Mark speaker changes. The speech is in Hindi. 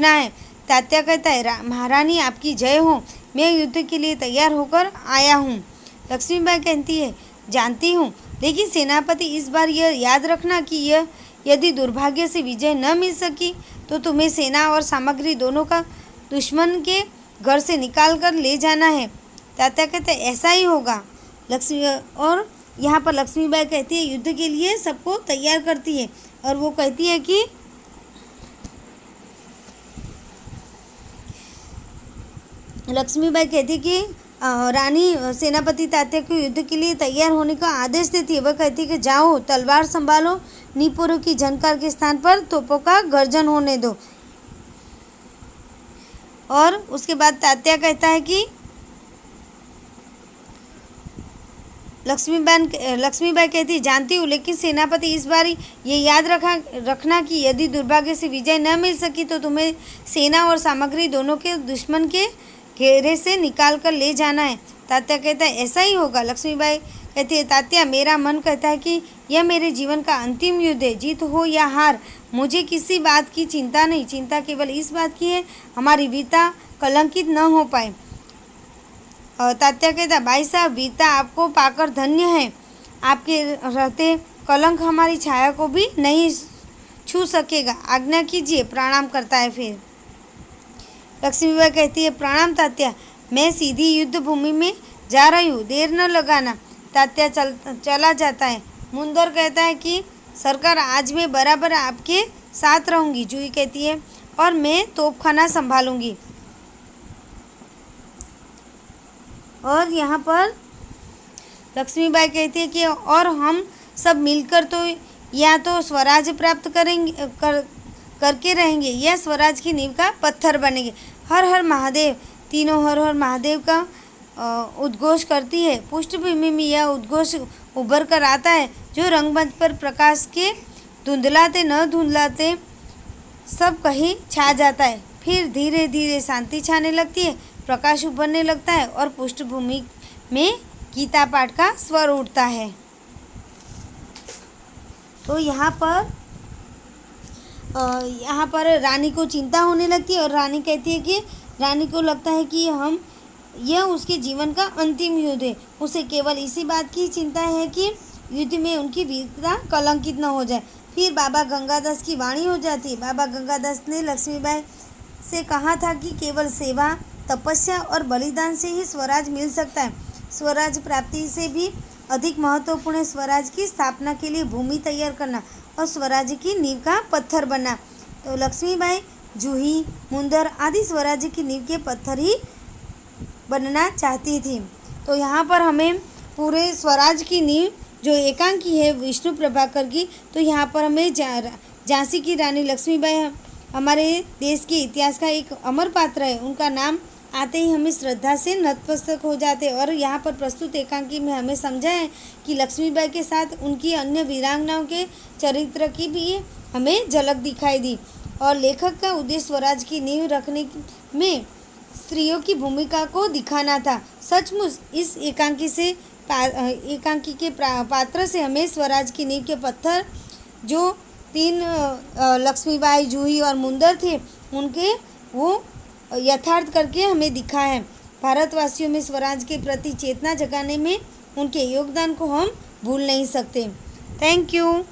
Speaker 1: ना है। तात्या कहता है, महारानी आपकी जय हो, मैं युद्ध के लिए तैयार होकर आया हूँ। लक्ष्मीबाई कहती है, जानती हूँ, लेकिन सेनापति इस बार यह याद रखना कि यह यदि दुर्भाग्य से विजय न मिल सकी तो तुम्हें सेना और सामग्री दोनों का दुश्मन के घर से निकाल कर ले जाना है। तात्या कहते हैं, ऐसा ही होगा। और यहाँ पर लक्ष्मीबाई कहती है, युद्ध के लिए सबको तैयार करती है और वो कहती है कि लक्ष्मीबाई कहती है कि रानी सेनापति तात्या को युद्ध के लिए तैयार होने का आदेश देती है। वह कहती है कि जाओ, तलवार संभालो, नीपुरों की झनकार के स्थान पर तोपों का गर्जन होने दो। और उसके बाद तात्या कहता है कि लक्ष्मीबाई कहती है, जानती हूँ, लेकिन सेनापति इस बार ये याद रखना कि यदि दुर्भाग्य से विजय न मिल सकी तो तुम्हें सेना और सामग्री दोनों के दुश्मन के घेरे से निकाल कर ले जाना है। तात्या कहता है, ऐसा ही होगा। लक्ष्मीबाई कहती है, तात्या, मेरा मन कहता है कि यह मेरे जीवन का अंतिम युद्ध है। जीत हो या हार, मुझे किसी बात की चिंता नहीं। चिंता केवल इस बात की है, हमारी वीरता कलंकित न हो पाए। तात्या कहता है, भाई साहब, वीरता आपको पाकर धन्य है। आपके रहते कलंक हमारी छाया को भी नहीं छू सकेगा। आज्ञा कीजिए। प्रणाम करता है। फिर लक्ष्मीबाई कहती है, प्रणाम तात्या, मैं सीधी युद्ध भूमि में जा रही हूँ, देर न लगाना। तात्या चला जाता है। मुंदर कहता है कि सरकार, आज मैं बराबर आपके साथ रहूँगी। जूही कहती है, और मैं तोपखाना संभालूंगी। और यहाँ पर लक्ष्मीबाई कहती है कि और हम सब मिलकर तो या तो स्वराज प्राप्त करके रहेंगे या स्वराज की नींव का पत्थर बनेंगे। हर हर महादेव। तीनों हर हर महादेव का उद्घोष करती है। पृष्ठभूमि में यह उद्घोष उभर कर आता है जो रंगमंच पर प्रकाश के धुंधलाते न धुंधलाते सब कहीं छा जाता है। फिर धीरे धीरे शांति छाने लगती है, प्रकाश उभरने लगता है और पृष्ठभूमि में गीता पाठ का स्वर उठता है। तो यहाँ पर रानी को चिंता होने लगती है और रानी कहती है कि रानी को लगता है कि यह उसके जीवन का अंतिम युद्ध है। उसे केवल इसी बात की चिंता है कि युद्ध में उनकी वीरता कलंकित न हो जाए। फिर बाबा गंगादास की वाणी हो जाती है। बाबा गंगादास ने लक्ष्मीबाई से कहा था कि केवल सेवा, तपस्या और बलिदान से ही स्वराज मिल सकता है। स्वराज प्राप्ति से भी अधिक महत्वपूर्ण है स्वराज की स्थापना के लिए भूमि तैयार करना और स्वराज की नींव का पत्थर बनना। तो लक्ष्मीबाई, जूही, मुंदर आदि स्वराज की नींव के पत्थर ही बनना चाहती थी। तो यहाँ पर हमें पूरे स्वराज की नींव जो एकांकी है विष्णु प्रभाकर की, तो यहाँ पर हमें झांसी की रानी लक्ष्मीबाई हमारे देश के इतिहास का एक अमर पात्र है। उनका नाम आते ही हमें श्रद्धा से नतमस्तक हो जाते हैं। और यहाँ पर प्रस्तुत एकांकी में हमें समझा है कि लक्ष्मीबाई के साथ उनकी अन्य वीरांगनाओं के चरित्र की भी हमें झलक दिखाई दी। और लेखक का उद्देश्य स्वराज की नींव रखने में स्त्रियों की भूमिका को दिखाना था। सचमुच इस एकांकी के पात्र से हमें स्वराज की नींव के पत्थर जो 3 लक्ष्मीबाई, जूही और मुंदर थे, उनके वो यथार्थ करके हमें दिखा है। भारतवासियों में स्वराज के प्रति चेतना जगाने में उनके योगदान को हम भूल नहीं सकते। Thank you.